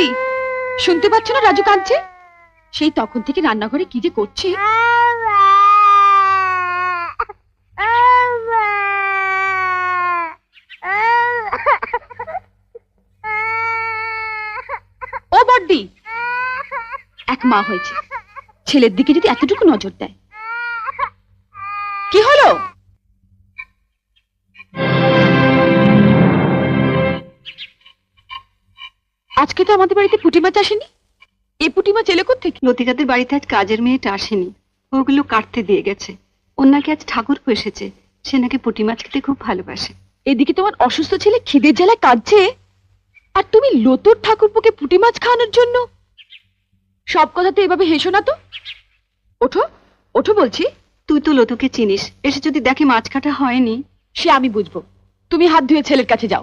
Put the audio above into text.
বড়দি, শুনতে পাচ্ছ না রাজু কাঁদছে? সেই তখন থেকে রান্নাঘরে কি যে করছে। ও বড়দি, এক মা হয়েছে, ছেলের দিকে যদি এতটুকু নজর দেয়। কি হলো? আজকে তো আমাদের বাড়িতে পুঁটি মাছ আসেনি। এই পুঁটি মাছ এলো কোত্থেকে? লতিকাদের বাড়িতে আজ কাজের মেয়েটা আসেনি, ওগুলো কাটতে দিয়ে গেছে। ওর নাকি আজ ঠাকুরপো এসেছে, সে নাকি পুঁটি মাছ খেতে খুব ভালোবাসে। এদিকে তোমার অসুস্থ ছেলে খিদের জ্বালায় কাঁদছে, আর তুমি লতুর ঠাকুরপোকে পুঁটি মাছ খাওয়ানোর জন্য। সব কথাতে এভাবে হেসো না তো। ওঠো ওঠো বলছি। তুই তো লতুকে চিনিস, এসে যদি দেখে মাছ কাটা হয়নি। সে আমি বুঝবো। তুমি হাত ধুয়ে ছেলের কাছে যাও।